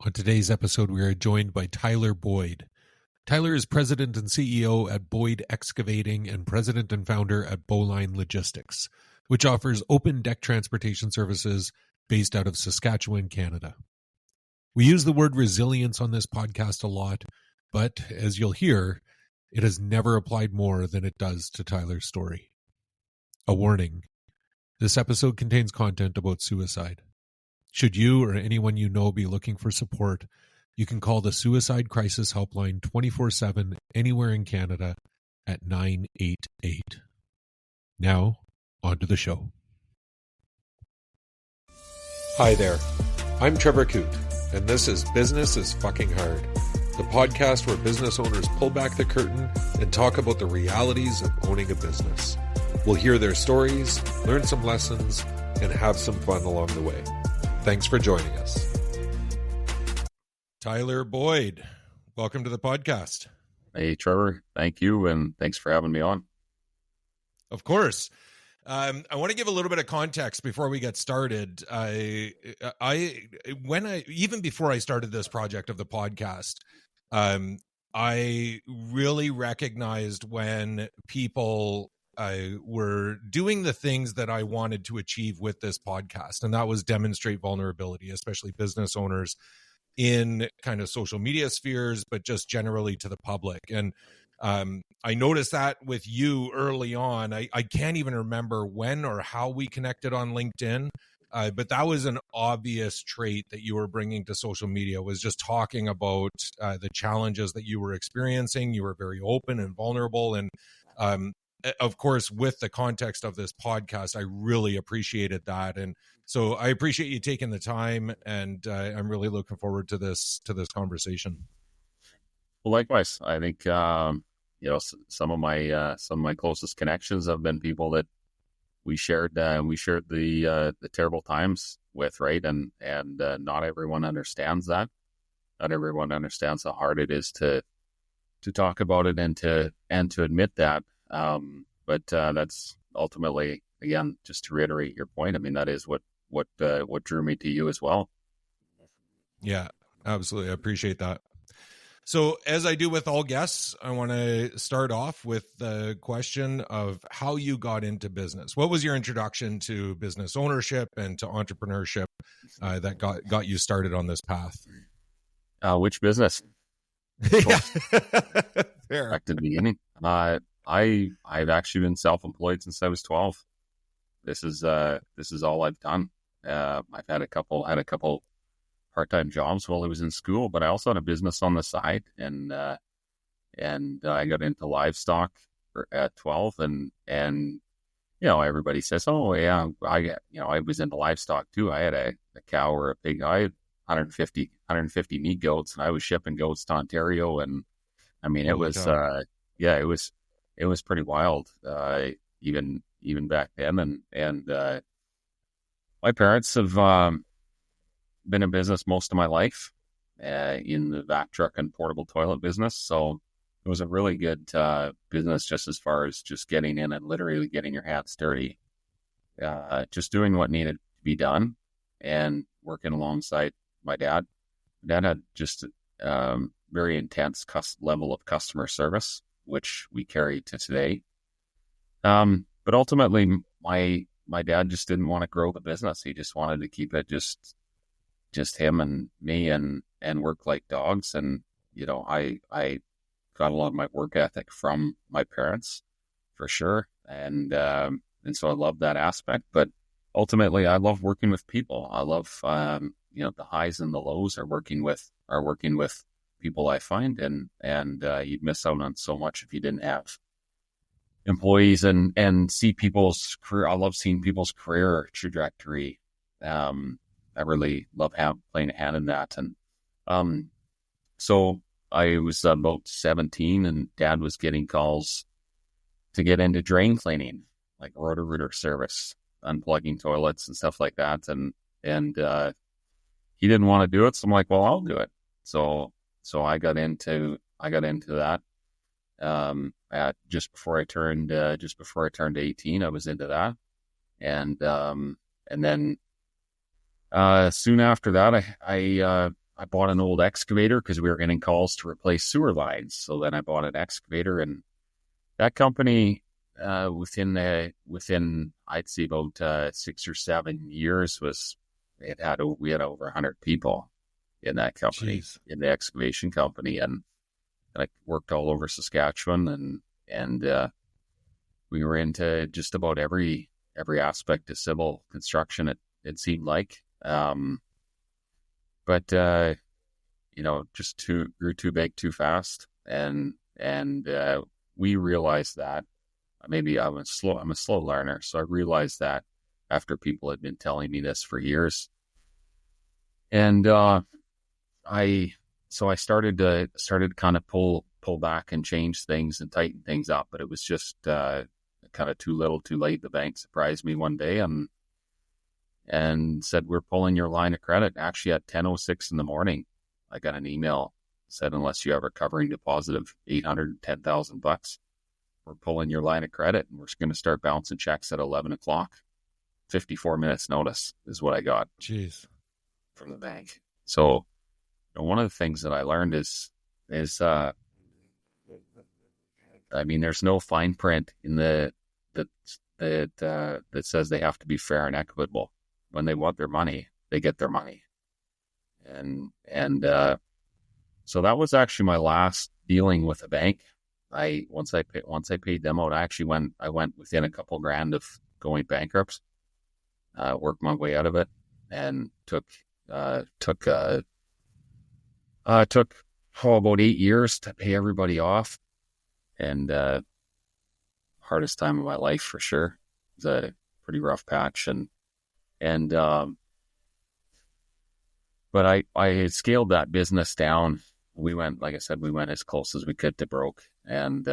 On today's episode, we are joined by Tyler Boyd. Tyler is president and CEO at Boyd Excavating and president and founder at Bowline Logistics, which offers open deck transportation services based out of Saskatchewan, Canada. We use the word resilience on this podcast a lot, but as you'll hear, it has never applied more than it does to Tyler's story. A warning: this episode contains content about suicide. Should you or anyone you know be looking for support, you can call the Suicide Crisis Helpline 24/7 anywhere in Canada at 988. Now, on to the show. Hi there, I'm Trevor Coote, and this is Business is Fucking Hard, the podcast where business owners pull back the curtain and talk about the realities of owning a business. We'll hear their stories, learn some lessons, and have some fun along the way. Thanks for joining us. Tyler Boyd, welcome to the podcast. Hey, Trevor. Thank you, and thanks for having me on. Of course. I want to give a little bit of context before we get started. Even before I started this project of the podcast, I really recognized when people were doing the things that I wanted to achieve with this podcast, and that was demonstrate vulnerability, especially business owners in kind of social media spheres, but just generally to the public. And I noticed that with you early on. I can't even remember when or how we connected on LinkedIn, but that was an obvious trait that you were bringing to social media, was just talking about the challenges that you were experiencing. You were very open and vulnerable. And of course, with the context of this podcast, I really appreciated that. And so I appreciate you taking the time, and I'm really looking forward to this conversation. Well, likewise, I think some of my closest connections have been people that we shared the terrible times with, right? And not everyone understands that. Not everyone understands how hard it is to talk about it and to admit that. But that's ultimately, again, just to reiterate your point, I mean, that is what drew me to you as well. Yeah, absolutely. I appreciate that. So as I do with all guests, I want to start off with the question of how you got into business. What was your introduction to business ownership and to entrepreneurship that got you started on this path? Which business? Yeah. Fair. Back to the beginning. I've actually been self-employed since I was 12. This is all I've done. I've had a couple part-time jobs while I was in school, but I also had a business on the side, and I got into livestock at 12, and everybody says, oh yeah, I was into livestock too. I had a cow or a pig. I had 150 meat goats, and I was shipping goats to Ontario, and I mean it was pretty wild, even back then. And my parents have been in business most of my life, in the vac truck and portable toilet business. So it was a really good business, just as far as just getting in and literally getting your hands dirty, just doing what needed to be done and working alongside my dad. Dad had just very intense level of customer service, which we carry to today. But ultimately, my dad just didn't want to grow the business. He just wanted to keep it just him and me and work like dogs. And, I got a lot of my work ethic from my parents, for sure. And so I love that aspect. But ultimately, I love working with people. I love, the highs and the lows are working with people I find, and you'd miss out on so much if you didn't have employees and see people's career. I love seeing people's career trajectory. I really love playing a hand in that. And so I was about 17, and Dad was getting calls to get into drain cleaning, like Roto-Rooter service, unplugging toilets and stuff like that. And he didn't want to do it, so I'm like, well, I'll do it. So I got into that. Just before I turned 18, I was into that. And then soon after that, I I bought an old excavator because we were getting calls to replace sewer lines. So then I bought an excavator, and that company, within I'd say about 6 or 7 years, we had over 100 people in that company, Jeez. in the excavation company, and I worked all over Saskatchewan, and we were into just about every aspect of civil construction. It seemed like, but just grew too big too fast, and we realized that. Maybe I'm a slow learner, so I realized that after people had been telling me this for years, and I started to kind of pull back and change things and tighten things up, but it was just kind of too little, too late. The bank surprised me one day and said, "We're pulling your line of credit." Actually, at 10:06 in the morning, I got an email said, "Unless you have a recovering deposit of $810,000, we're pulling your line of credit, and we're going to start bouncing checks at 11 o'clock. 54 minutes notice is what I got." Jeez. From the bank. So, one of the things that I learned is there's no fine print in that says they have to be fair and equitable. When they want their money, they get their money. And so that was actually my last dealing with a bank. Once I paid them out, I went within a couple grand of going bankrupt. Worked my way out of it, and took about 8 years to pay everybody off, and hardest time of my life for sure. It was a pretty rough patch, but I had scaled that business down. We went, like I said, as close as we could to broke, and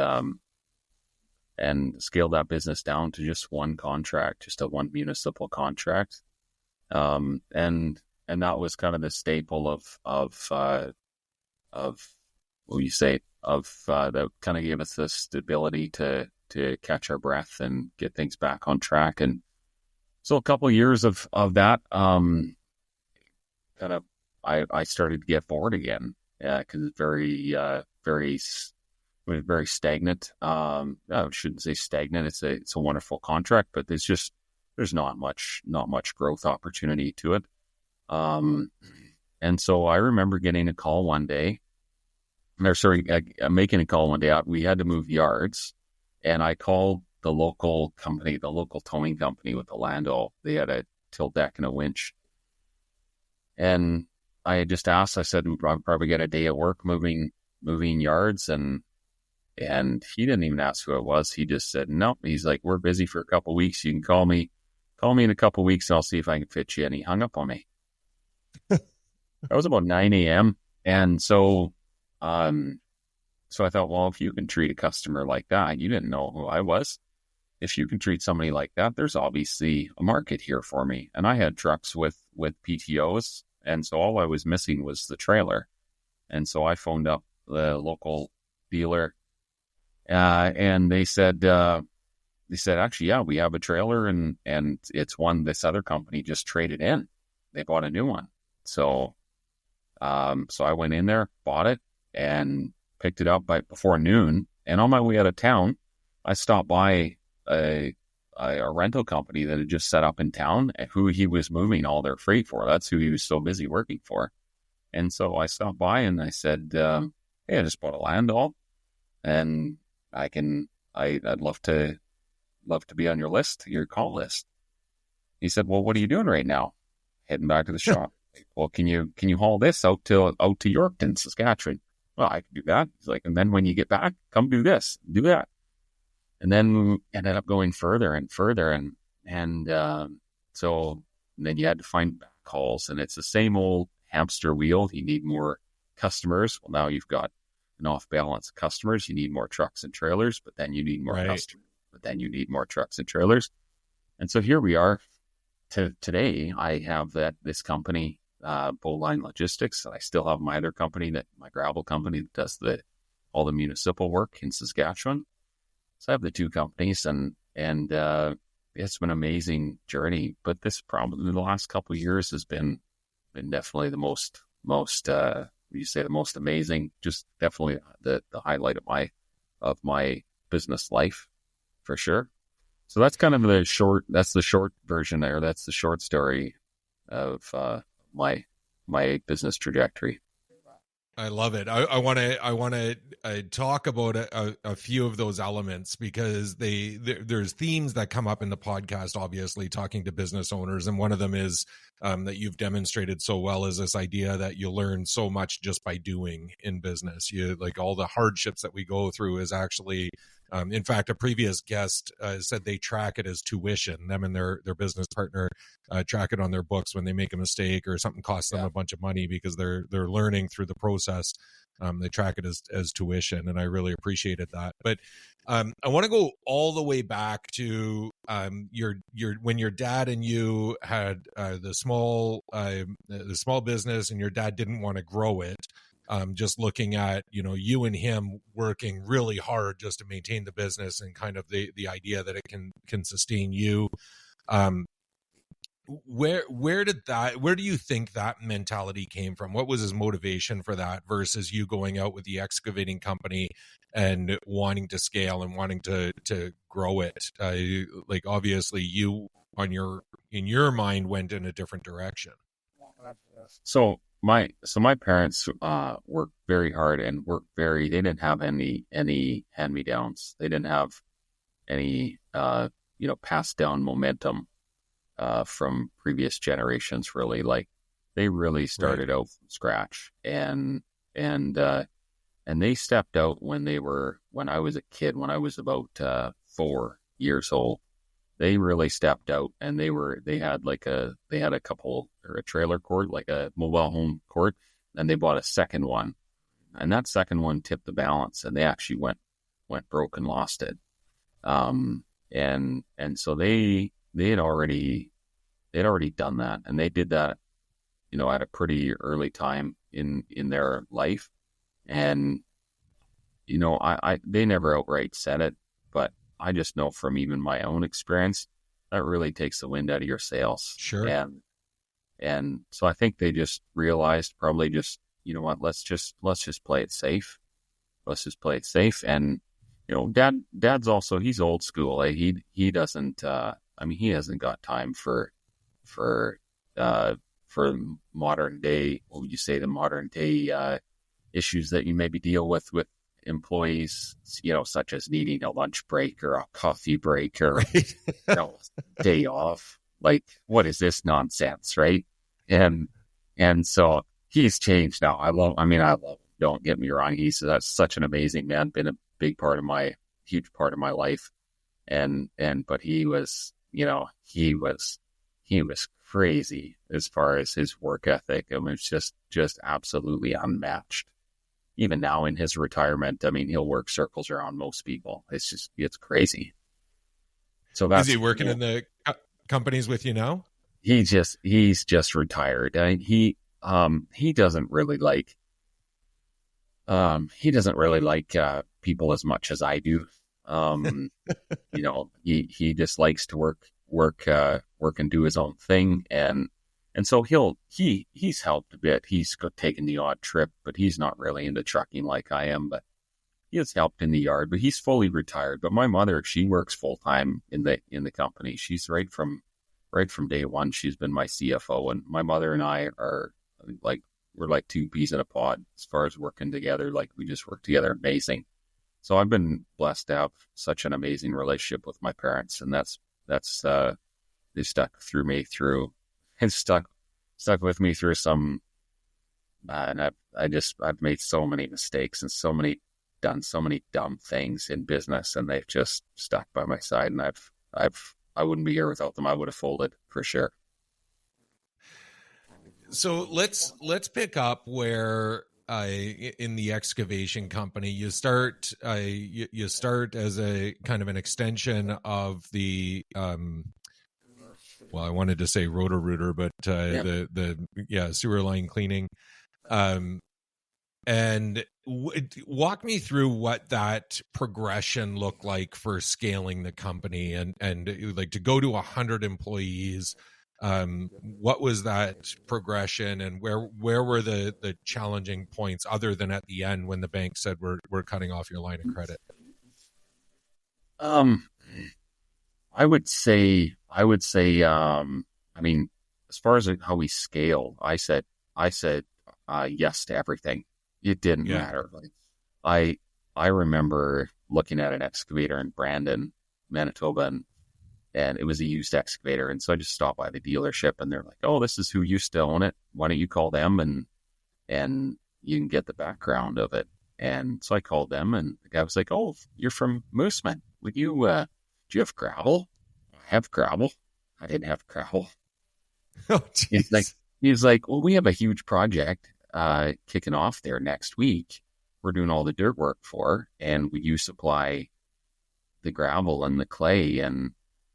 scaled that business down to just one contract, just a one municipal contract. And that was kind of the staple that kind of gave us the stability to catch our breath and get things back on track. And so a couple of years of that, I started to get bored again, because it's very stagnant. I shouldn't say stagnant. It's a wonderful contract, but there's not much growth opportunity to it. And so I remember getting a call one day, making a call one day out. We had to move yards, and I called the local company, the local towing company with the Lando. They had a tilt deck and a winch. And I had just asked, I said, I'll probably get a day at work moving yards. And he didn't even ask who it was. He just said, no. He's like, "We're busy for a couple of weeks. You can call me in a couple of weeks, and I'll see if I can fit you." And he hung up on me. That was about 9 a.m. And so I thought, well, if you can treat a customer like that, you didn't know who I was. If you can treat somebody like that, there's obviously a market here for me. And I had trucks with PTOs. And so all I was missing was the trailer. And so I phoned up the local dealer, and they said, actually, yeah, we have a trailer, and it's one this other company just traded in. They bought a new one. So I went in there, bought it, and picked it up before noon. And on my way out of town, I stopped by a rental company that had just set up in town, who he was moving all their freight for. That's who he was so busy working for. And so I stopped by and I said, "Hey, I just bought a Landau, and I'd love to be on your list, your call list." He said, "Well, what are you doing right now?" "Heading back to the shop." "Well, can you haul this out to Yorkton, Saskatchewan?" "Well, I can do that." He's like, "And then when you get back, come do this, do that." And then we ended up going further and further, and so then you had to find calls, and it's the same old hamster wheel. You need more customers. Well, now you've got an off balance of customers. You need more trucks and trailers, but then you need more customers, but then you need more trucks and trailers. And so here we are. Today, I have this company, Bowline Logistics, and I still have my other company, my gravel company, that does all the municipal work in Saskatchewan. So I have the two companies, and it's been an amazing journey. But this problem in the last couple of years has been definitely the most the most amazing, just definitely the highlight of my business life for sure. So that's kind of that's the short version there. That's the short story of my business trajectory. I love it. I want to talk about a few of those elements, because there's themes that come up in the podcast, obviously talking to business owners. And one of them is that you've demonstrated so well is this idea that you learn so much just by doing in business. You, like, all the hardships that we go through is actually, in fact, a previous guest said they track it as tuition. Them and their business partner track it on their books when they make a mistake or something costs them a bunch of money, because they're learning through the process. They track it as tuition, and I really appreciated that. But I want to go all the way back to your when your dad and you had the small business, and your dad didn't want to grow it. Just looking at, you and him working really hard just to maintain the business, and kind of the idea that it can sustain you. Where do you think that mentality came from? What was his motivation for that versus you going out with the excavating company and wanting to scale and wanting to grow it? Like, obviously you in your mind went in a different direction. So my parents worked very hard and they didn't have any hand-me-downs. They didn't have any passed down momentum from previous generations, really. Like, they really started out from scratch, and they stepped out when I was a kid, when I was about 4 years old. They really stepped out, and they had a couple, or a trailer court, like a mobile home court, and they bought a second one, and that second one tipped the balance, and they actually went broke and lost it. And so they had already done that, and they did that, at a pretty early time in their life. And, they never outright said it, but I just know from even my own experience, that really takes the wind out of your sails. Sure. And so I think they just realized, probably just, let's just play it safe. Let's just play it safe. And, dad's also, he's old school. He doesn't, he hasn't got time for modern day, what would you say, the modern day issues that you maybe deal with employees, such as needing a lunch break or a coffee break or day off. Like, what is this nonsense, right? And so he's changed now. I love him. Don't get me wrong. That's such an amazing man, been a huge part of my life. But he was crazy as far as his work ethic. It was just absolutely unmatched. Even now in his retirement, he'll work circles around most people. It's crazy. So is he working in the companies with you now? He's just retired. He doesn't really like people as much as I do. He just likes to work and do his own thing, and so he's helped a bit. He's taken the odd trip, but he's not really into trucking like I am. But he has helped in the yard. But he's fully retired. But my mother, she works full time in the company. She's right from day one. She's been my CFO, and my mother and I are we're like two peas in a pod as far as working together. Like, we just work together amazing. So I've been blessed to have such an amazing relationship with my parents, and that's they stuck with me through some, and I've made so many mistakes and done so many dumb things in business, and they've just stuck by my side, and I wouldn't be here without them. I would have folded for sure. So let's pick up where in the excavation company you start. You start as a kind of an extension of the I wanted to say Roto-Rooter, but the sewer line cleaning. And walk me through what that progression looked like for scaling the company, and like to go to 100 employees. What was that progression, and where were the challenging points other than at the end when the bank said we're cutting off your line of credit? I would say, I mean, as far as how we scale, I said yes to everything. It didn't matter. Like, I remember looking at an excavator in Brandon, Manitoba, and it was a used excavator. And so I just stopped by the dealership, and they're like, "Oh, this is who used to own it. Why don't you call them and you can get the background of it." And so I called them, and the guy was like, "Oh, you're from Mooseman. Would you, do you have gravel?" "I have gravel." I didn't have gravel. Oh, He's like, "Well, we have a huge project kicking off there next week. We're doing all the dirt work for, and would you supply the gravel and the clay?" And,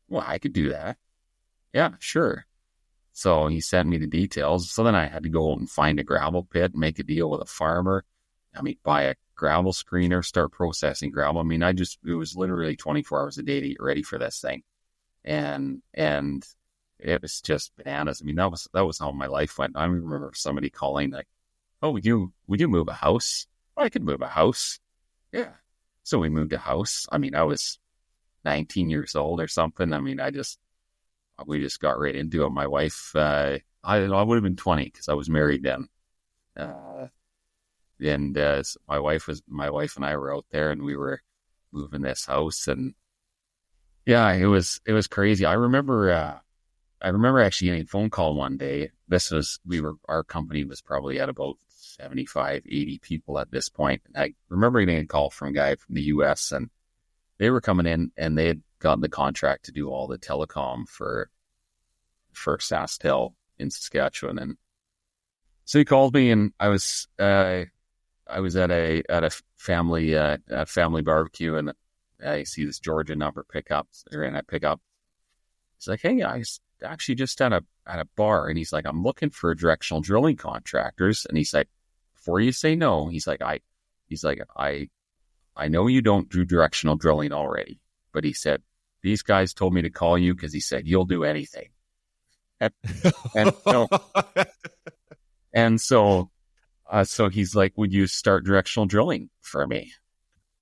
"Well, I could do that." "Yeah, sure." So he sent me the details. So then I had to go out and find a gravel pit, make a deal with a farmer. I mean, buy a gravel screener, start processing gravel. I mean, it was literally 24 hours a day to get ready for this thing. And it was just bananas. I mean, that was how my life went. I remember somebody calling like, "Oh, would you move a house?" "I could move a house." "Yeah." So we moved a house. I mean, I was 19 years old or something. I mean, we just got right into it. My wife, I would have been 20 because I was married then. So my wife and I were out there, and we were moving this house, and yeah, it was crazy. I remember actually getting a phone call one day. Our company was probably at about 75, 80 people at this point. And I remember getting a call from a guy from the US, and they were coming in, and they had gotten the contract to do all the telecom for SaskTel in Saskatchewan. And so he called me, and I was at a family barbecue, and I see this Georgia number pick up, and I pick up. He's like, "Hey, I was actually just at a bar," and he's like, "I'm looking for directional drilling contractors." And he's like, "Before you say no," he's like, I know you don't do directional drilling already, but he said, "These guys told me to call you because," he said, "you'll do anything." So he's like, "Would you start directional drilling for me?"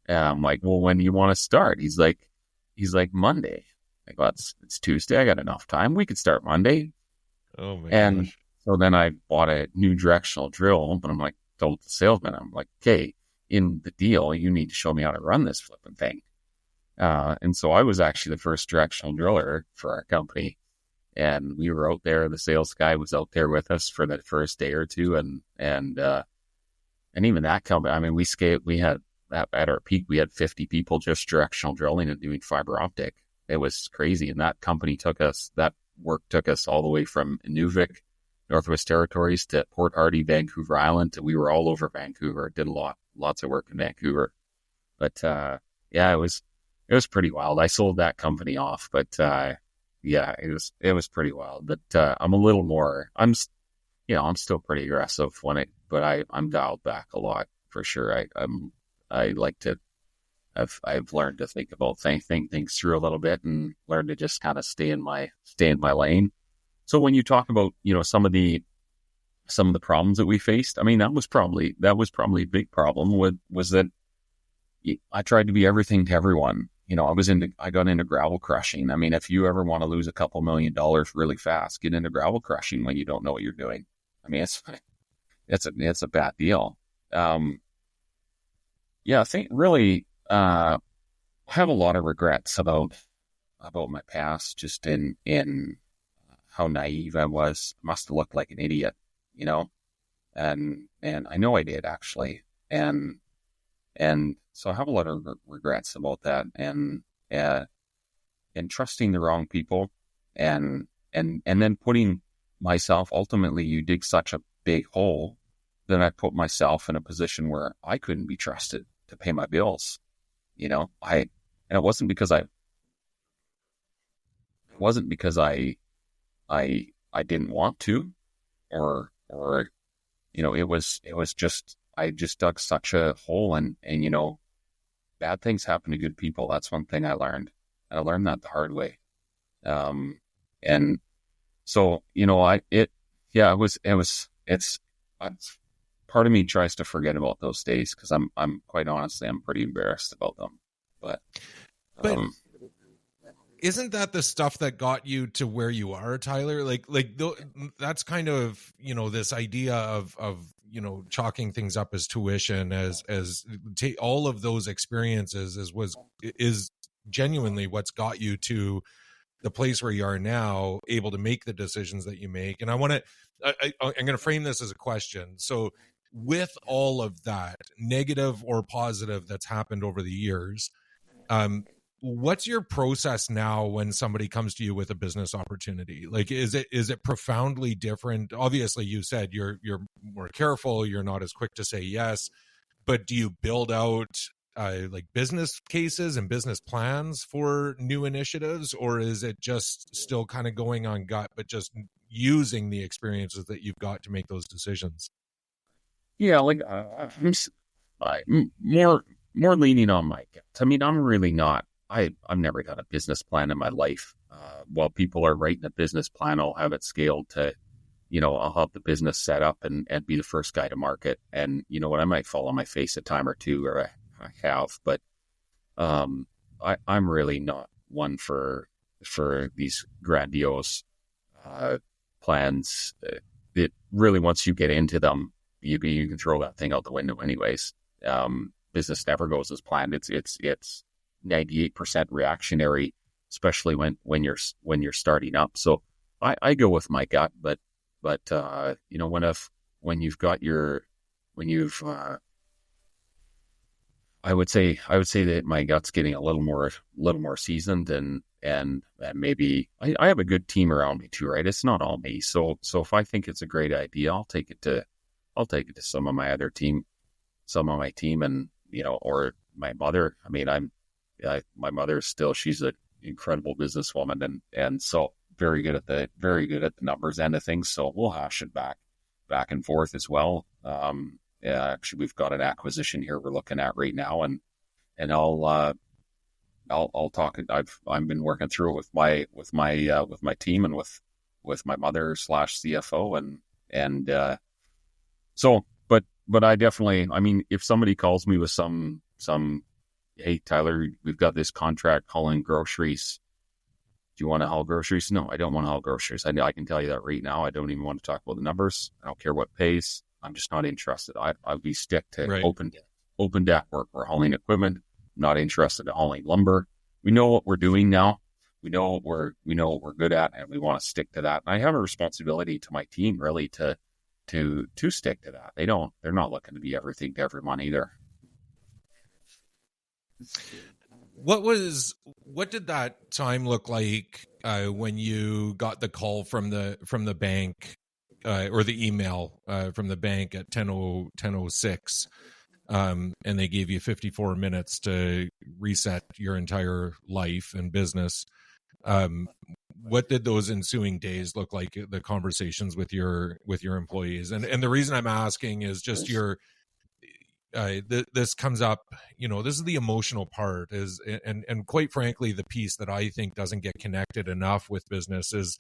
And I'm like, "Well, when do you want to start?" He's like, "Monday." Like, "Well, it's Tuesday. I got enough time. We could start Monday." Oh my And gosh. so then I bought a new directional drill, but I'm like, told the salesman, I'm like, "Okay, in the deal, you need to show me how to run this flipping thing." And so I was actually the first directional driller for our company. And we were out there. The sales guy was out there with us for the first day or two. And even that company, I mean, we had, at our peak, we had 50 people just directional drilling and doing fiber optic. It was crazy. And that work took us all the way from Inuvik, Northwest Territories, to Port Hardy, Vancouver Island. We were all over Vancouver. Did lots of work in Vancouver. But yeah, it was pretty wild. I sold that company off, but yeah, it was pretty wild. But I'm a little more. I'm still pretty aggressive but I'm dialed back a lot for sure. I like to. I've learned to think about think things through a little bit, and learn to just kind of stay in my lane. So when you talk about some of the problems that we faced, I mean that was probably a big problem. Was that I tried to be everything to everyone. I got into gravel crushing. I mean, if you ever want to lose a couple $1 million really fast, get into gravel crushing when you don't know what you're doing. I mean, it's a bad deal. Yeah, I think really, I have a lot of regrets about my past, just in how naive I was. Must have looked like an idiot, and I know I did actually. And so I have a lot of regrets about that, and trusting the wrong people, and then putting myself, ultimately you dig such a big hole that I put myself in a position where I couldn't be trusted to pay my bills. And it wasn't because I didn't want to, or it was just, I just dug such a hole, and bad things happen to good people. That's one thing I learned. I learned that the hard way. And So, it's part of me tries to forget about those days because I'm quite honestly, I'm pretty embarrassed about them. But, But isn't that the stuff that got you to where you are, Tyler? That's kind of, this idea of, chalking things up as tuition, as all of those experiences is genuinely what's got you to the place where you are now, able to make the decisions that you make. And I'm going to frame this as a question. So with all of that negative or positive that's happened over the years, what's your process now when somebody comes to you with a business opportunity? Like, is it profoundly different? Obviously, you said you're more careful, you're not as quick to say yes, but do you build out like business cases and business plans for new initiatives, or is it just still kind of going on gut, but just using the experiences that you've got to make those decisions? yeah, like more leaning on my gut. I mean, I'm really not. I've never done a business plan in my life. While people are writing a business plan, I'll have it scaled to, I'll have the business set up and be the first guy to market. And you know what, I might fall on my face a time or two, or I have, but I'm really not one for these grandiose plans. It really, once you get into them, you can throw that thing out the window anyways. Business never goes as planned. It's 98% reactionary, especially when you're starting up. So I go with my gut, but when you've I would say that my gut's getting a little more seasoned, and maybe I have a good team around me too, right? It's not all me. So if I think it's a great idea, I'll take it to some of my team, and or my mother. I mean, my mother she's an incredible businesswoman, and so very good at the numbers end of things. So we'll hash it back and forth as well. Yeah, actually, we've got an acquisition here we're looking at right now, and I'll talk. I've been working through it with my team and with my mother / CFO, and so. But I definitely, I mean, if somebody calls me with some, hey, Tyler, we've got this contract hauling groceries. Do you want to haul groceries? No, I don't want to haul groceries. I can tell you that right now. I don't even want to talk about the numbers. I don't care what pays. I'm just not interested. I'll be stick to Right. open deck work. We're hauling equipment. I'm not interested in hauling lumber. We know what we're doing now. We know what we're good at, and we want to stick to that. And I have a responsibility to my team really to stick to that. They're not looking to be everything to everyone either. What did that time look like when you got the call from the bank or the email from the bank at 10:06, and they gave you 54 minutes to reset your entire life and business? What did those ensuing days look like, the conversations with your employees? And the reason I'm asking is just this comes up, this is the emotional part, and quite frankly, the piece that I think doesn't get connected enough with business is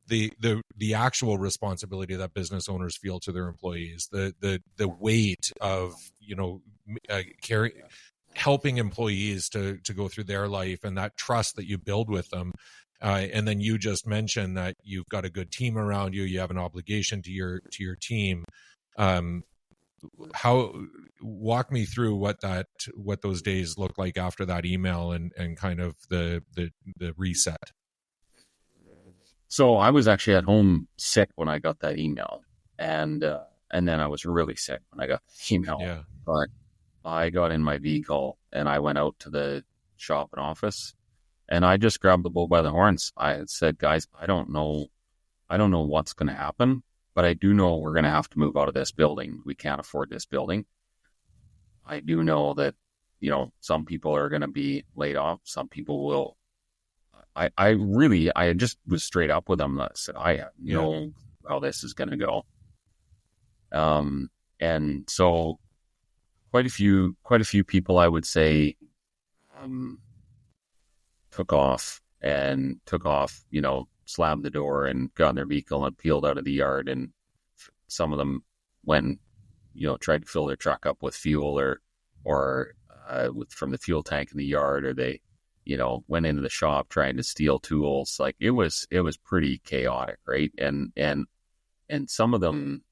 the actual responsibility that business owners feel to their employees, the weight of helping employees to go through their life, and that trust that you build with them. And then you just mentioned that you've got a good team around you. You have an obligation to your team. Walk me through what those days look like after that email and kind of the reset. So I was actually at home sick when I got that email, and then I was really sick when I got the email. Yeah. But I got in my vehicle and I went out to the shop and office, and I just grabbed the bull by the horns. I said, guys, I don't know what's going to happen, but I do know we're going to have to move out of this building. We can't afford this building. I do know that, some people are going to be laid off. Some people will. I just was straight up with them. I said, I have no how this is going to go. And so quite a few people, I would say, took off, slammed the door and got in their vehicle and peeled out of the yard. And some of them, when, tried to fill their truck up with fuel or from the fuel tank in the yard, or they, went into the shop trying to steal tools. Like it was pretty chaotic, right? And some of them,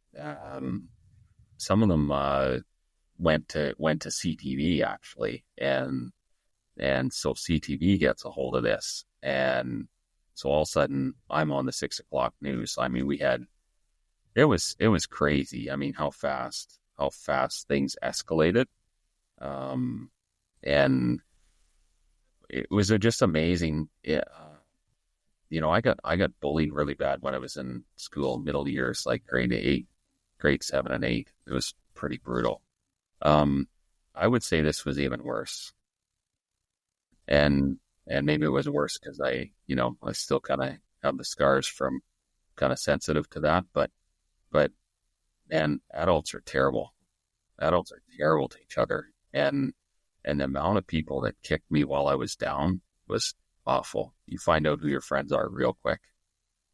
went to CTV actually, and so CTV gets a hold of this, and so all of a sudden I'm on the 6 o'clock news. I mean, it was crazy. I mean, how fast things escalated, and it was just amazing. I got bullied really bad when I was in school, middle years, like grade 7 and 8. It was pretty brutal. I would say this was even worse. And maybe it was worse because I still kind of have the scars from kind of sensitive to that. But man, adults are terrible. Adults are terrible to each other. And the amount of people that kicked me while I was down was awful. You find out who your friends are real quick.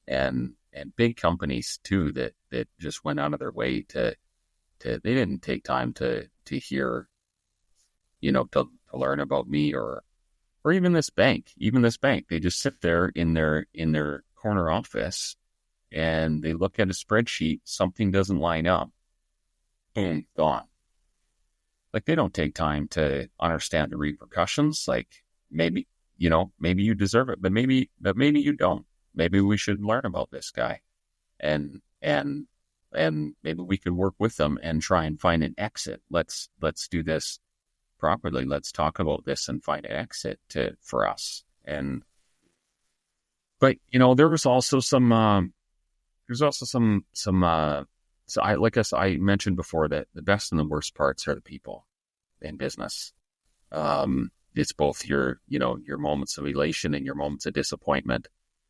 And big companies too that just went out of their way to they didn't take time to hear, to learn about me or even this bank. They just sit there in their corner office and they look at a spreadsheet, something doesn't line up, boom, gone. Like they don't take time to understand the repercussions. Like maybe you deserve it, but maybe you don't. Maybe we should learn about this guy and maybe we could work with them and try and find an exit. Let's do this properly. Let's talk about this and find an exit for us. But there was also some so I mentioned before that the best and the worst parts are the people in business. It's both your moments of elation and your moments of disappointment.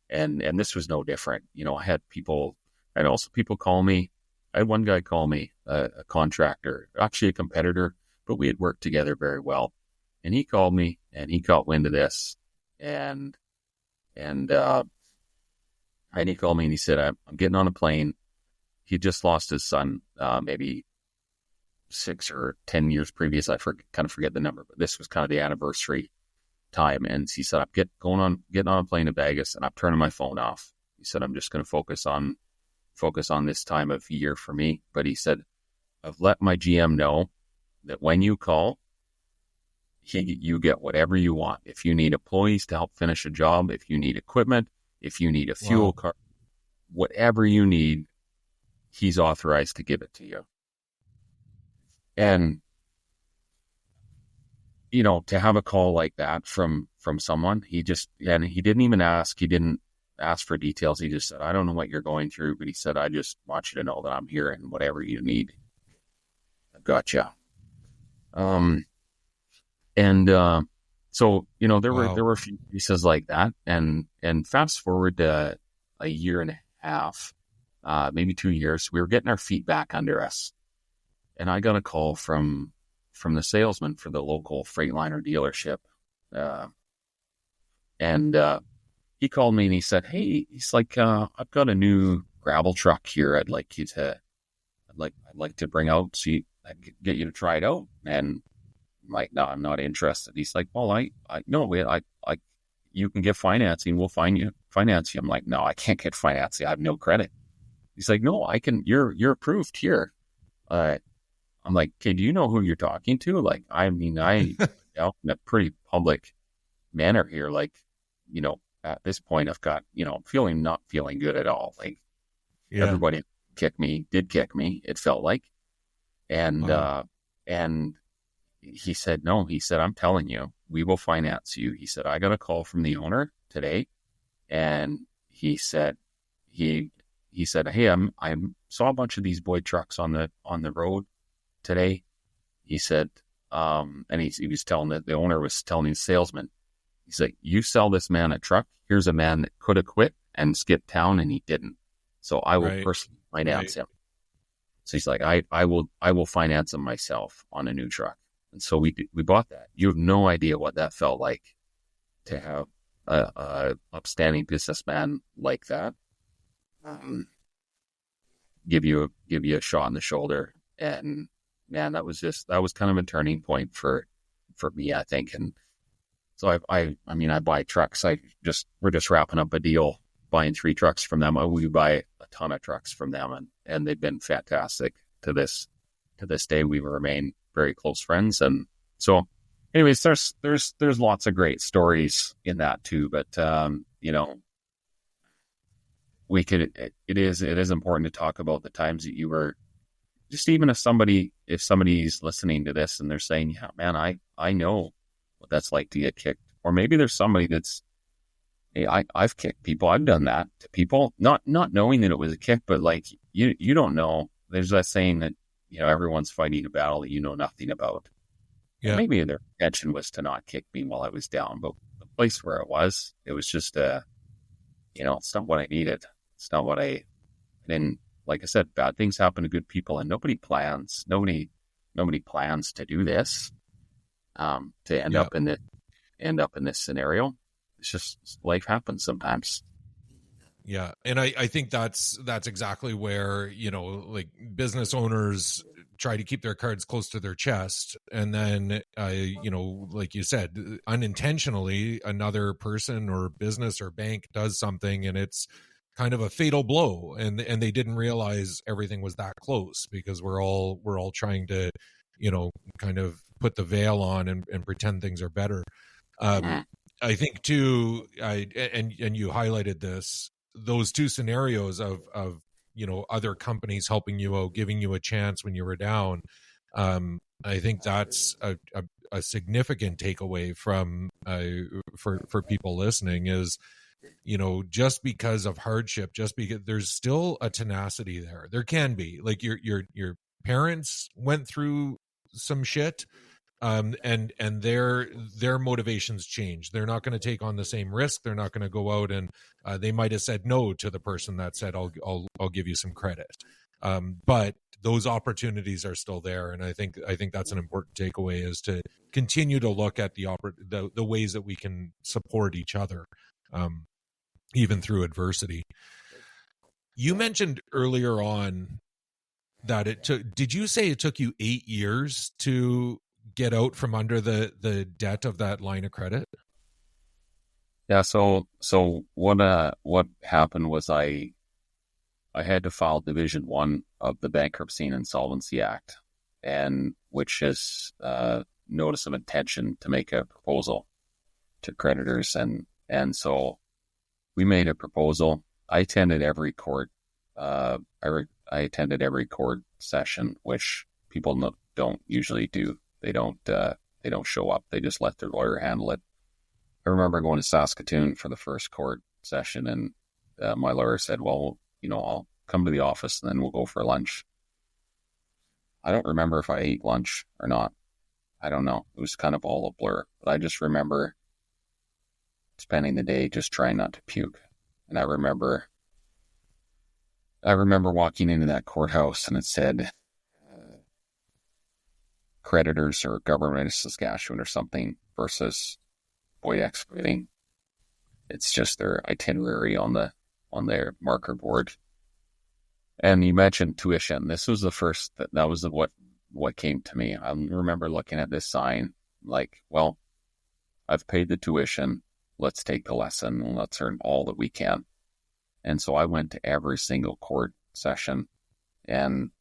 And this was no different. I had people call me. I had one guy call me, a contractor, actually a competitor, but we had worked together very well. And he called me and he caught wind of this. And he called me and he said, I'm getting on a plane. He just lost his son, maybe 6 or 10 years previous. I kind of forget the number, but this was kind of the anniversary time. And he said, I'm getting on a plane to Vegas and I'm turning my phone off. He said, I'm just going to focus on this time of year for me. But he said, I've let my GM know that when you call, you get whatever you want. If you need employees to help finish a job, if you need equipment, if you need a fuel card, whatever you need, he's authorized to give it to you. And, to have a call like that from someone, he didn't even ask. He didn't ask for details. He just said, I don't know what you're going through, but he said, I just want you to know that I'm here and whatever you need, I've got you. So, there were a few pieces like that. And fast forward to a year and a half, maybe 2 years, we were getting our feet back under us. And I got a call from the salesman for the local Freightliner dealership. He called me and he said, hey, he's like, I've got a new gravel truck here. I'd like to bring out, so I could get you to try it out. And I'm like, no, I'm not interested. He's like, well, you can get financing. We'll finance you. I'm like, no, I can't get financing. I have no credit. He's like, no, I can, you're approved here. I'm like, okay, do you know who you're talking to? Like, I mean, in a pretty public manner here, like, at this point I've got, not feeling good at all. Like everybody did kick me, it felt like. And he said, no, he said, I'm telling you, we will finance you. He said, I got a call from the owner today. And he said, hey, I saw a bunch of these Boyd trucks on the road today. He said, and he was telling the owner was telling the salesman, he's like, you sell this man a truck. Here's a man that could have quit and skipped town and he didn't. So I will personally finance him. So he's like, I will finance him myself on a new truck. And so we bought that. You have no idea what that felt like to have a upstanding businessman like that, give you a shot in the shoulder. And man, that was kind of a turning point for me, I think. And so I mean, I buy trucks. We're just wrapping up a deal, buying 3 trucks from them. We buy a ton of trucks from them, and they've been fantastic to this day. We remain very close friends. And so anyways, there's lots of great stories in that too. But it is important to talk about the times that you were, just even if somebody's listening to this and they're saying, yeah, man, I know what that's like to get kicked. Or maybe there's somebody that's, hey, I've kicked people. I've done that to people, not knowing that it was a kick, but like, you don't know. There's that saying that, everyone's fighting a battle that you know nothing about. Yeah. And maybe their intention was to not kick me while I was down, but the place where it was just it's not what I needed. It's not what I didn't. Like I said, bad things happen to good people, and nobody plans to do this, to end up in this scenario. It's just life happens sometimes. Yeah. And I think that's exactly where, like business owners try to keep their cards close to their chest. And then, like you said, unintentionally, another person or business or bank does something, and it's kind of a fatal blow. And they didn't realize everything was that close, because we're all trying to, kind of put the veil on and pretend things are better. I think too, and you highlighted this, those 2 scenarios of other companies helping you out, giving you a chance when you were down. I think that's a significant takeaway from for people listening is, just because of hardship, just because there's still a tenacity there. There can be, like, your parents went through some shit. And their motivations change. They're not going to take on the same risk. They're not going to go out and they might have said no to the person that said, I'll give you some credit. But those opportunities are still there. And I think that's an important takeaway, is to continue to look at the ways that we can support each other, even through adversity. You mentioned earlier on that did you say it took you 8 years to get out from under the debt of that line of credit? Yeah. So what happened was I had to file Division 1 of the Bankruptcy and Insolvency Act, and which is notice of intention to make a proposal to creditors, and so we made a proposal. I attended every court. I attended every court session, which people don't usually do. They don't show up. They just let their lawyer handle it. I remember going to Saskatoon for the first court session, and my lawyer said, well, I'll come to the office and then we'll go for lunch. I don't remember if I ate lunch or not. I don't know. It was kind of all a blur, but I just remember spending the day just trying not to puke. And I remember walking into that courthouse, and it said, creditors or government of Saskatchewan or something versus Boyd Excavating. It's just their itinerary on their marker board. And you mentioned tuition. This was the first, that was what came to me. I remember looking at this sign like, well, I've paid the tuition. Let's take the lesson and let's learn all that we can. And so I went to every single court session and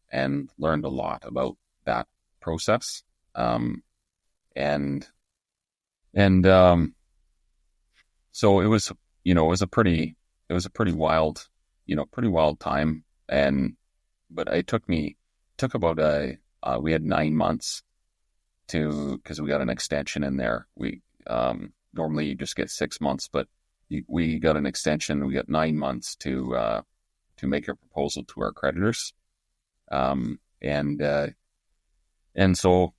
learned a lot about that process. So it was, it was a pretty wild, pretty wild time. But it took about we had 9 months because we got an extension in there. We, normally you just get 6 months, but we got an extension. We got 9 months to make a proposal to our creditors. And so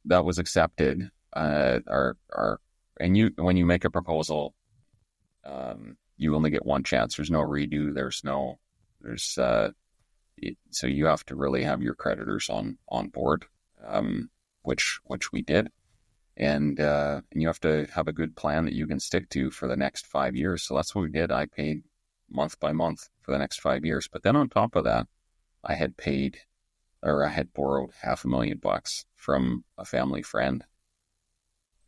that was accepted. When you make a proposal, you only get one chance. There's no redo. So you have to really have your creditors on board, which we did. and you have to have a good plan that you can stick to for the next 5 years. So that's what we did. I paid month by month for the next 5 years. But then on top of that, I had borrowed $500,000 from a family friend.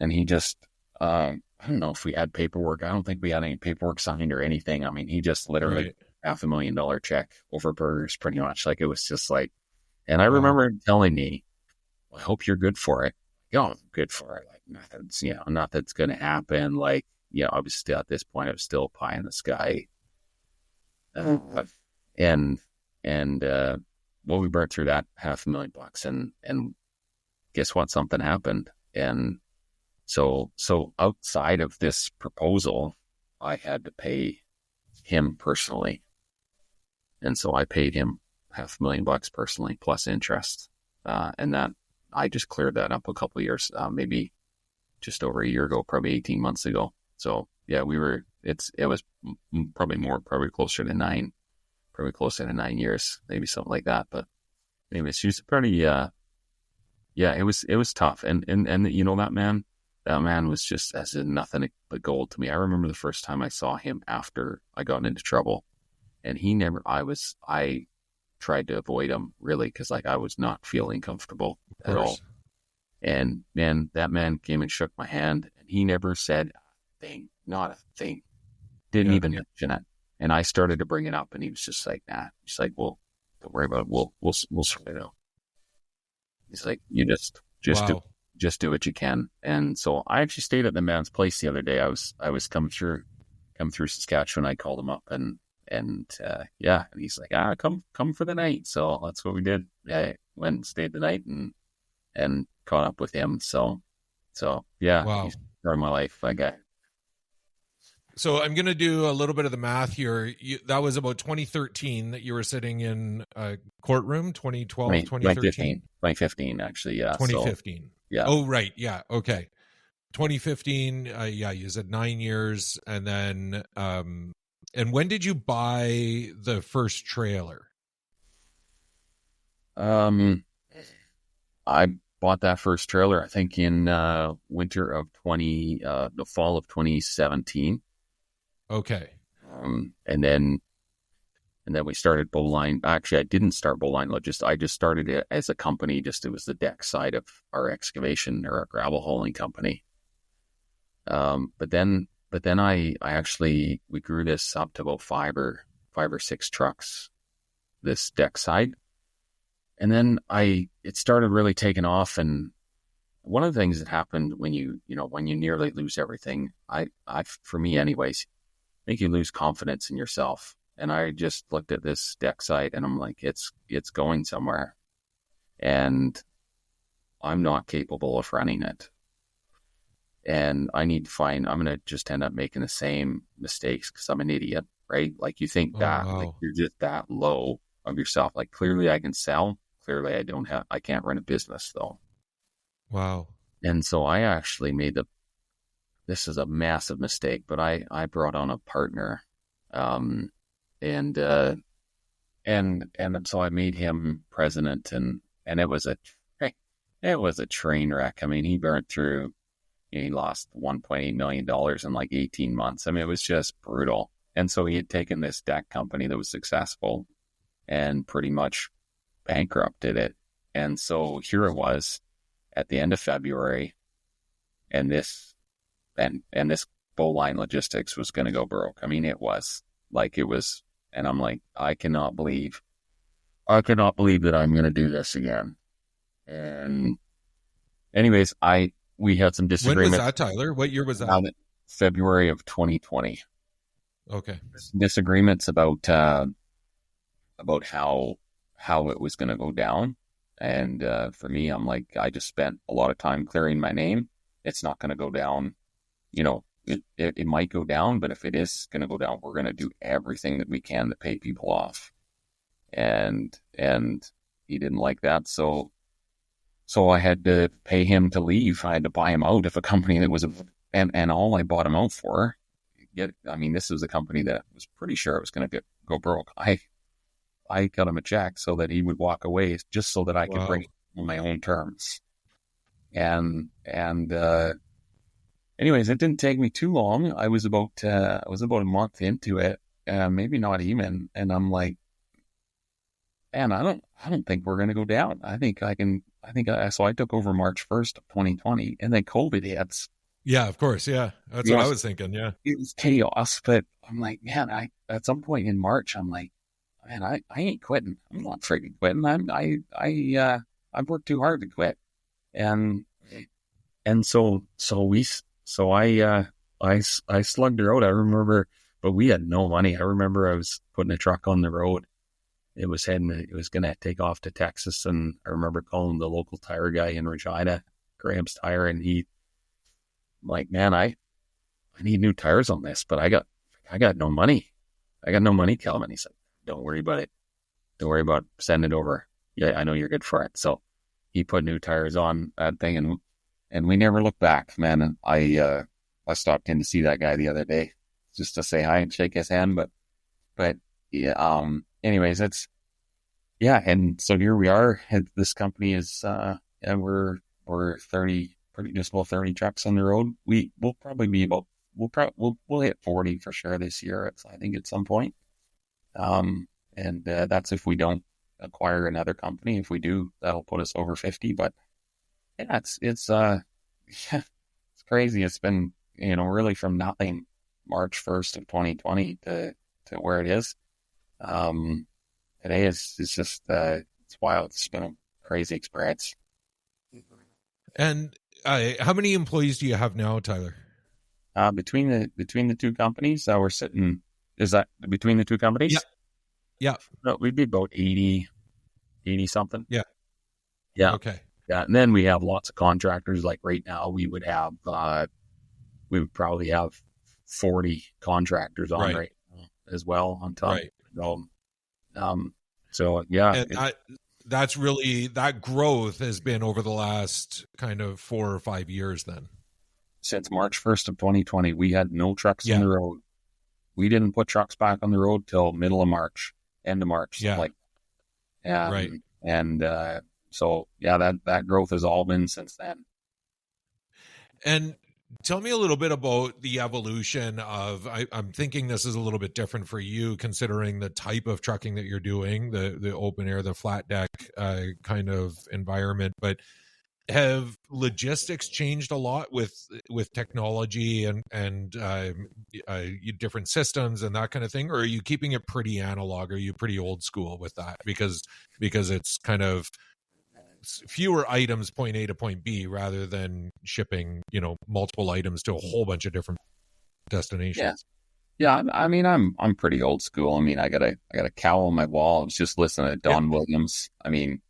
And he just, I don't know if we had paperwork. I don't think we had any paperwork signed or anything. I mean, he just literally $500,000 check over burgers, pretty much. Like, it was just like, and I remember him telling me, well, I hope you're good for it. Yeah, I'm good for it. Like, nothing's going to happen. Like, I was still, at this point, I was still pie in the sky. And we burnt through that $500,000, and guess what? Something happened. And so outside of this proposal, I had to pay him personally. And so I paid him $500,000 personally plus interest. And that I just cleared that up a couple of years, maybe just over a year ago, probably 18 months ago. So yeah, it was probably closer to 9 years, maybe something like that. But anyways, she was pretty, it was tough. And that man was just as in nothing but gold to me. I remember the first time I saw him after I got into trouble, and I tried to avoid him, really, because like I was not feeling comfortable at all. And man, that man came and shook my hand, and he never said a thing, not a thing, didn't even mention it. And I started to bring it up, and he was just like, nah. He's like, well, don't worry about it. We'll sort it out. He's like, you just do what you can. And so I actually stayed at the man's place the other day. I was coming through Saskatchewan. I called him up, and he's like, come for the night. So that's what we did. I went and stayed the night and caught up with him. So yeah, wow. He's part of my life, that guy. So I'm going to do a little bit of the math here. That was about 2013 that you were sitting in a courtrroom, 2012, 2013? 2015, actually, yeah. 2015. So, yeah. Oh, right. Yeah. Okay. 2015, you said 9 years. And then, and when did you buy the first trailer? I bought that first trailer, I think, in winter of the fall of 2017. Okay. And then we started Bowline. Actually, I didn't start Bowline Logistics. I just started it as a company. It was the deck side of our excavation or our gravel hauling company. But then we grew this up to about five or 6 trucks, this deck side. And then it started really taking off. And one of the things that happened when you nearly lose everything, for me anyways, I think you lose confidence in yourself. And I just looked at this deck site, and I'm like, it's going somewhere, and I'm not capable of running it. And I'm going to just end up making the same mistakes because I'm an idiot, right? Like, you think like you're just that low of yourself. Like, clearly I can sell. Clearly I can't run a business though. Wow. And so I actually this is a massive mistake, but I brought on a partner, and so I made him president, and it was a train wreck. I mean, he burnt through, he lost $1.8 million in like 18 months. I mean, it was just brutal. And so he had taken this deck company that was successful and pretty much bankrupted it. And so here it was at the end of February, and this Bowline Logistics was going to go broke. I mean, it was, and I'm like, I cannot believe that I'm going to do this again. And anyways, we had some disagreements. When was that, Tyler? What year was that? February of 2020. Okay. Disagreements about how it was going to go down. And for me, I'm like, I just spent a lot of time clearing my name. It's not going to go down. It might go down, but if it is going to go down, we're going to do everything that we can to pay people off. And he didn't like that. So I had to pay him to leave. I had to buy him out of a company that was, and all I bought him out for, this was a company that was pretty sure it was going to go broke. I cut him a check so that he would walk away, just so that I could bring it on my own terms. and anyways, it didn't take me too long. I was about a month into it, maybe not even, and I'm like, man, I don't think we're gonna go down. So I took over March 1st of 2020, and then COVID hits. Yeah, of course. Yeah, that's what I was thinking. Yeah, it was chaos, but I'm like, man, at some point in March, I'm like, man, I ain't quitting. I'm not freaking quitting. I've worked too hard to quit, and I slugged her out. I remember, but we had no money. I remember I was putting a truck on the road. It was going to take off to Texas, and I remember calling the local tire guy in Regina, Graham's Tire, and he, like, man, I need new tires on this, but I got no money. I got no money, Calvin. He said, don't worry about it. Don't worry about it. Send it over. Yeah, I know you're good for it. So he put new tires on that thing, and we never looked back, man. And I stopped in to see that guy the other day just to say hi and shake his hand. But yeah, anyways, and so here we are. This company is, and we're 30, just about 30 trucks on the road. We'll probably be about, we'll hit 40 for sure this year. I think at some point. And that's if we don't acquire another company. If we do, that'll put us over 50. But yeah, it's crazy. It's been, really from nothing March 1st of 2020 to where it is. Today it's just, it's wild. It's been a crazy experience. And how many employees do you have now, Tyler? Between the two companies, we're sitting, is that between the two companies? Yeah. Yeah. No, we'd be about 80 something. Yeah. Yeah. Okay. Yeah. And then we have lots of contractors. Like right now we would probably have 40 contractors on right now as well on top. Right. So yeah. And that's really, that growth has been over the last kind of 4 or 5 years then. Since March 1st of 2020, we had no trucks on the road. We didn't put trucks back on the road till end of March. Yeah. Right. And so yeah, that growth has all been since then. And tell me a little bit about the evolution of, I'm thinking this is a little bit different for you considering the type of trucking that you're doing, the open air, the flat deck kind of environment, but have logistics changed a lot with technology and different systems and that kind of thing, or are you keeping it pretty analog? Are you pretty old school with that because it's kind of fewer items point A to point B rather than shipping multiple items to a whole bunch of different destinations? Yeah. I mean, I'm pretty old school. I mean, I got a cow on my wall. I was just listening to Don Williams. I mean,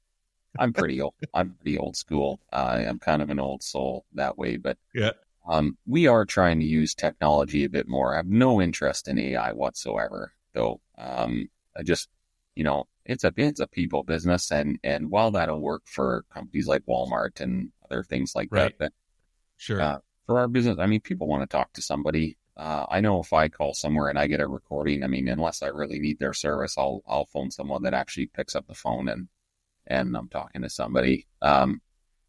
I'm pretty old school. I'm kind of an old soul that way, but we are trying to use technology a bit more. I have no interest in AI whatsoever, though. I just, it's a people business, and while that'll work for companies like Walmart and other things like that, sure. For our business, I mean, people want to talk to somebody. I know if I call somewhere and I get a recording, I mean, unless I really need their service, I'll phone someone that actually picks up the phone and I'm talking to somebody.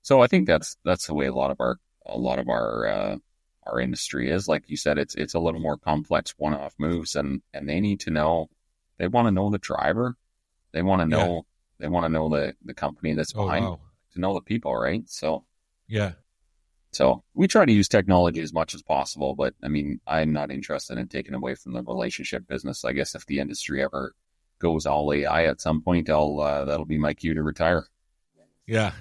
So I think that's the way a lot of our industry is. Like you said, it's a little more complex one-off moves, and they need to know. They want to know the driver. They want to know. They want to know the company that's behind to know the people, right? So So we try to use technology as much as possible, but I mean, I'm not interested in taking away from the relationship business. I guess if the industry ever goes all AI at some point, that'll be my cue to retire. Yeah.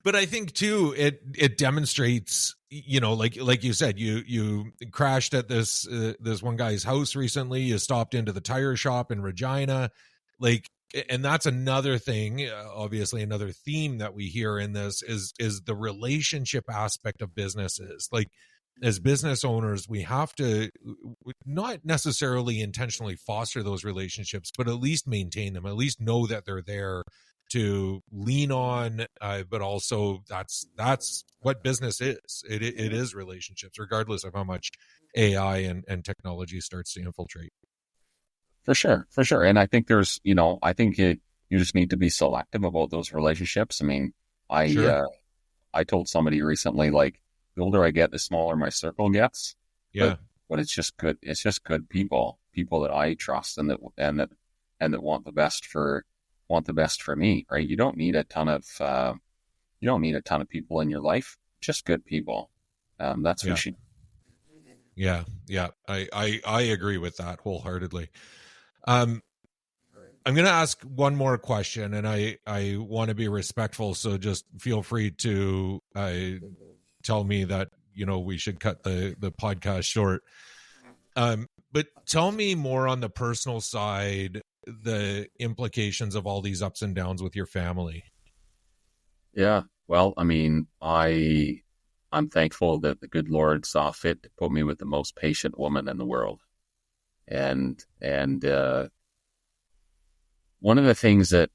But I think too, it demonstrates, like you said, you crashed at this one guy's house recently. You stopped into the tire shop in Regina, and that's another thing. Obviously, another theme that we hear in this is the relationship aspect of businesses. Like, as business owners, we have to not necessarily intentionally foster those relationships, but at least maintain them, at least know that they're there to lean on, but also that's what business is. It is relationships, regardless of how much AI and technology starts to infiltrate. For sure. And I think you just need to be selective about those relationships. I mean, Sure. I told somebody recently, like, the older I get, the smaller my circle gets. Yeah. But it's just good. It's just good people that I trust and that want the best for me, right? You don't need a ton of people in your life. Just good people. That's who Yeah. should. Yeah. Yeah. I agree with that wholeheartedly. Um, I'm going to ask one more question, and I want to be respectful. So just feel free to tell me that, we should cut the podcast short. But tell me more on the personal side, the implications of all these ups and downs with your family. Yeah. Well, I mean, I'm thankful that the good Lord saw fit to put me with the most patient woman in the world. And one of the things that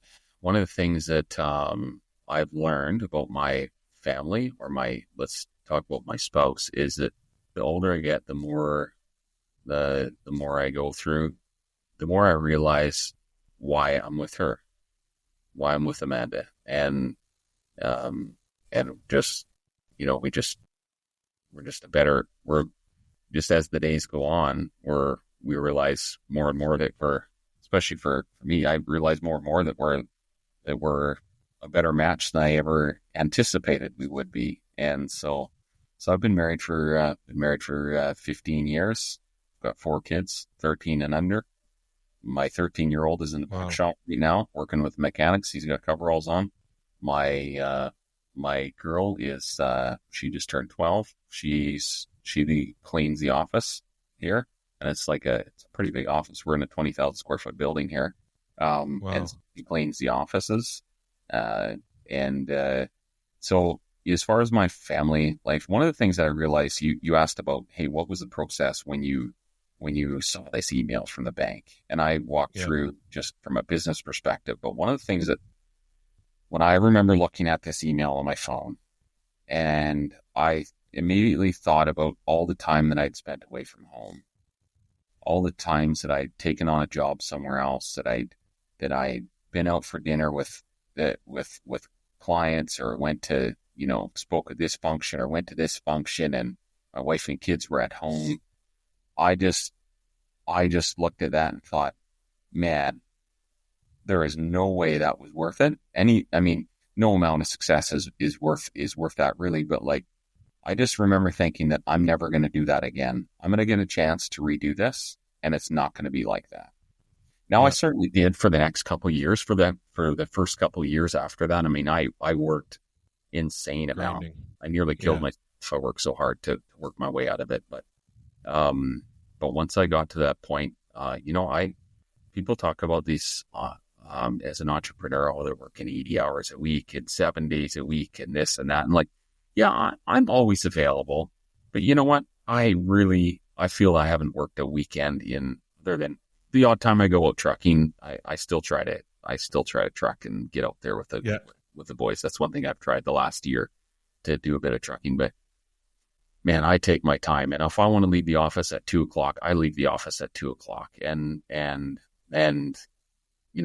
I've learned about my family, or let's talk about my spouse, is that the older I get, the more I go through, the more I realize why I'm with her, why I'm with Amanda, and just, we're just, as the days go on, we realize more and more that especially for me, I realize more and more that we're a better match than I ever anticipated we would be. And so I've been married for 15 years, got 4 kids, 13 and under. My 13-year-old is in the workshop right now, working with mechanics. He's got coveralls on. My girl is, she just turned 12. She cleans the office here, and it's a pretty big office. We're in a 20,000 square foot building here. And she cleans the offices. So as far as my family life, one of the things that I realized, you asked about, hey, what was the process when you saw this email from the bank? And I walked through just from a business perspective. But one of the things that, when I remember looking at this email on my phone, and I immediately thought about all the time that I'd spent away from home, all the times that I'd taken on a job somewhere else, that I'd been out for dinner with clients, or went to, spoke at this function or went to this function, and my wife and kids were at home. I just looked at that and thought, man, there is no way that was worth it. No amount of success is worth that, really. But I just remember thinking that I'm never going to do that again. I'm going to get a chance to redo this, and it's not going to be like that. Now, I certainly did for the next couple of years. For the first couple of years after that, I worked insane amount. I nearly killed myself. I worked so hard to work my way out of it. But once I got to that point, people talk about these as an entrepreneur, they're working 80 hours a week and 7 days a week and this and that. And I'm always available. But you know what? I feel I haven't worked a weekend other than the odd time I go out trucking. I still try to truck and get out there with the boys. That's one thing I've tried the last year, to do a bit of trucking. But man, I take my time, and if I want to leave the office at 2:00, I leave the office at 2:00. And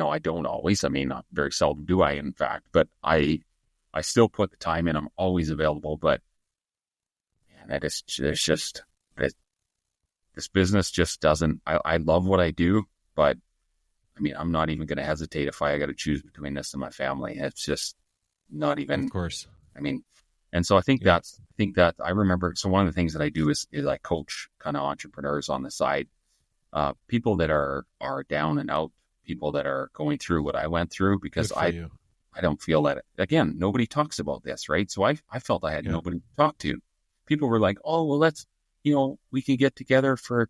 I don't always. Not very seldom do I, in fact. But I still put the time in. I'm always available. But man, this business just doesn't. I love what I do, but I'm not even going to hesitate if I got to choose between this and my family. It's just not even. Of course. And so I think that I remember. So one of the things that I do is I coach kind of entrepreneurs on the side, people that are down and out, people that are going through what I went through, because I don't feel that, again, nobody talks about this, right? So I felt I had nobody to talk to. People were like, oh, well, let's, we can get together for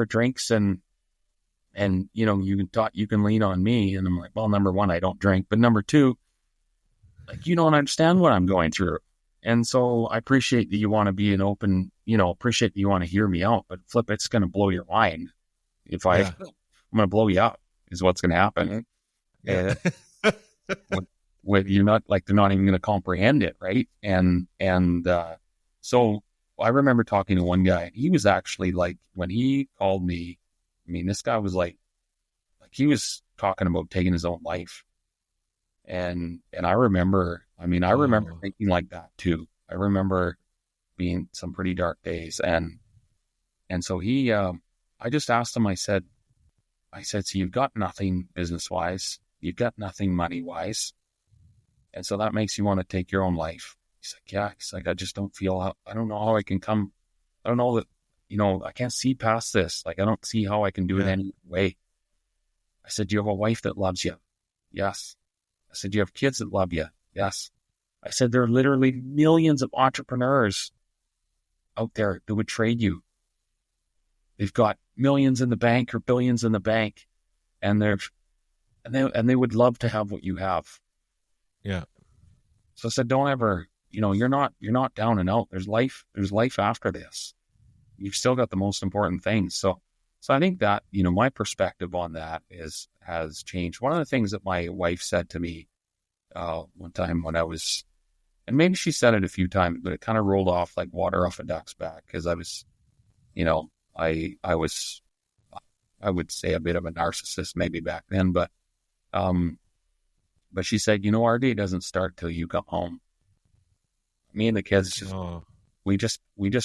drinks and you can lean on me. And I'm like, well, number one, I don't drink, but number two, you don't understand what I'm going through. And so I appreciate that you want to be an open, appreciate that you want to hear me out, but flip, it's going to blow your mind. I'm going to blow you up is what's going to happen. Yeah. When you're not, they're not even going to comprehend it. Right. So I remember talking to one guy, and he was actually when he called me, this guy was he was talking about taking his own life. And I remember, I remember Oh, thinking like that too. I remember being some pretty dark days. And so I just asked him, I said, so you've got nothing business wise, you've got nothing money wise. And so that makes you want to take your own life. He's like, yeah. He's like, I just don't feel I don't know how I can come. I don't know that, I can't see past this. Like, I don't see how I can do it yeah. any way. I said, do you have a wife that loves you? Yes. I said, do you have kids that love you? Yes. I said, there are literally millions of entrepreneurs out there that would trade you. They've got millions in the bank or billions in the bank, and they would love to have what you have. Yeah. So I said, don't ever, you're not down and out. There's life after this. You've still got the most important things. So I think that, my perspective on that has changed. One of the things that my wife said to me one time when I was, and maybe she said it a few times, but it kind of rolled off like water off a duck's back, because I was, I was, I would say, a bit of a narcissist maybe back then, but she said, our day doesn't start till you come home. Me and the kids Oh, we just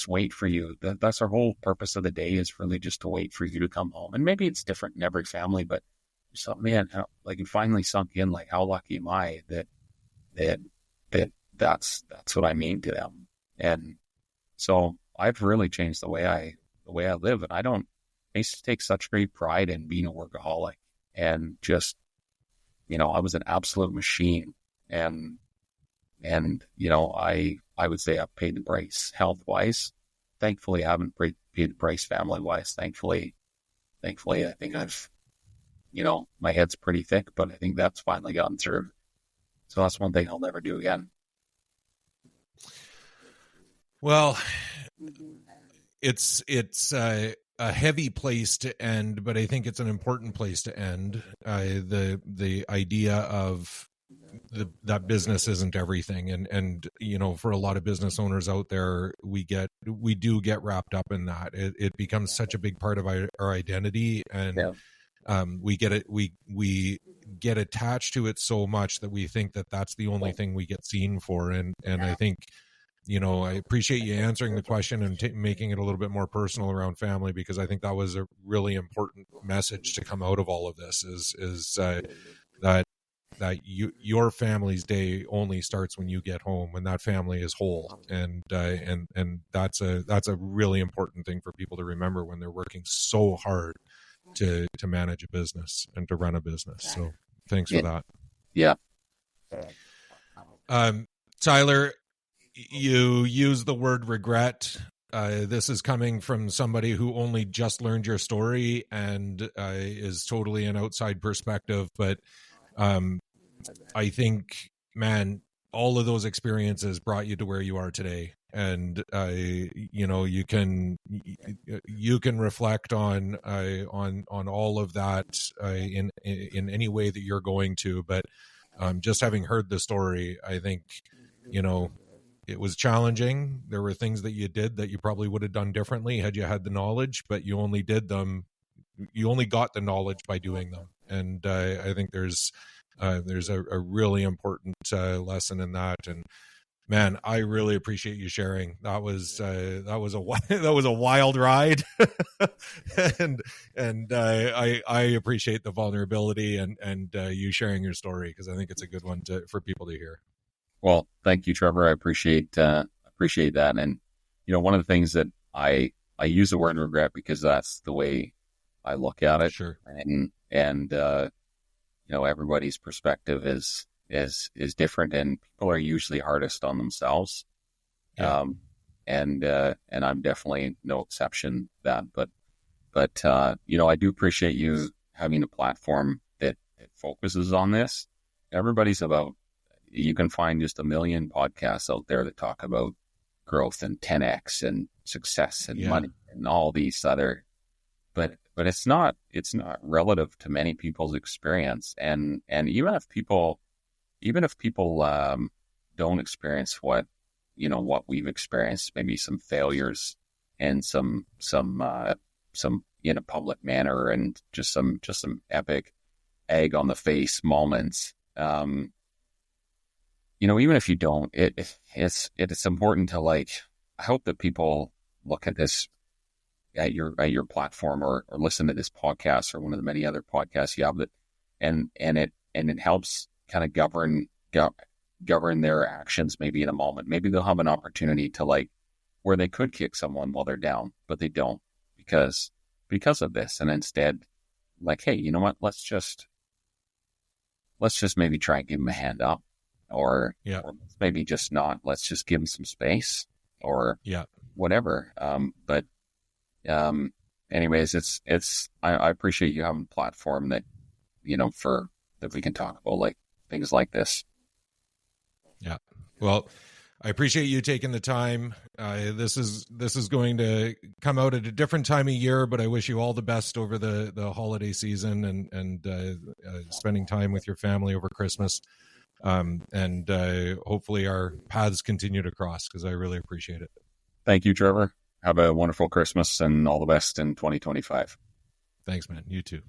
wait for you. That's our whole purpose of the day, is really just to wait for you to come home. And maybe it's different in every family, but so, man, like, it finally sunk in, like, how lucky am I that's what I mean to them. And so I've really changed the way I live. And I used to take such great pride in being a workaholic, and just, I was an absolute machine. And I would say I've paid the price health-wise. Thankfully, I haven't paid the price family-wise. Thankfully, I think I've, my head's pretty thick, but I think that's finally gotten through. So that's one thing I'll never do again. well, it's a heavy place to end, but I think it's an important place to end. The idea of that business isn't everything, and for a lot of business owners out there, we do get wrapped up in that. It becomes such a big part of our identity, and we get attached to it so much that we think that that's the only thing we get seen for. And I think, I appreciate you answering the question and making it a little bit more personal around family, because I think that was a really important message to come out of all of this, is that your family's day only starts when you get home, when that family is whole. And that's a really important thing for people to remember when they're working so hard to manage a business and to run a business. So thanks for that. Yeah. Tyler, you use the word regret. This is coming from somebody who only just learned your story and is totally an outside perspective. But I think, man, all of those experiences brought you to where you are today. And you can reflect on all of that in any way that you're going to. But just having heard the story, I think it was challenging. There were things that you did that you probably would have done differently had you had the knowledge, but you only got the knowledge by doing them. And I think there's a really important lesson in that. And man, I really appreciate you sharing. That was a wild ride, and I appreciate the vulnerability and you sharing your story, because I think it's a good one for people to hear. Well, thank you, Trevor. I appreciate that. And one of the things that I use the word regret because that's the way I look at it. Sure. And everybody's perspective is different, and people are usually hardest on themselves. Yeah. And I'm definitely no exception to that. But I do appreciate you having a platform that focuses on this. You can find just a million podcasts out there that talk about growth and 10x and success and money and all these other, but it's not relative to many people's experience. And even if people don't experience what we've experienced, maybe some failures and some in a public manner, and just some epic egg on the face moments. even if you don't, it's important to like, I hope that people look at this at your platform or listen to this podcast or one of the many other podcasts you have that, and it helps kind of govern their actions maybe in a moment. Maybe they'll have an opportunity to like where they could kick someone while they're down, but they don't because of this. And instead, like, hey, you know what? Let's just maybe try and give them a hand up, or maybe just not. Let's just give them some space, or whatever. But anyways, I appreciate you having a platform that that we can talk about like things like this. Yeah. Well, I appreciate you taking the time. This is going to come out at a different time of year, but I wish you all the best over the holiday season and spending time with your family over Christmas. And hopefully our paths continue to cross, because I really appreciate it. Thank you, Trevor. Have a wonderful Christmas and all the best in 2025. Thanks, man. You too.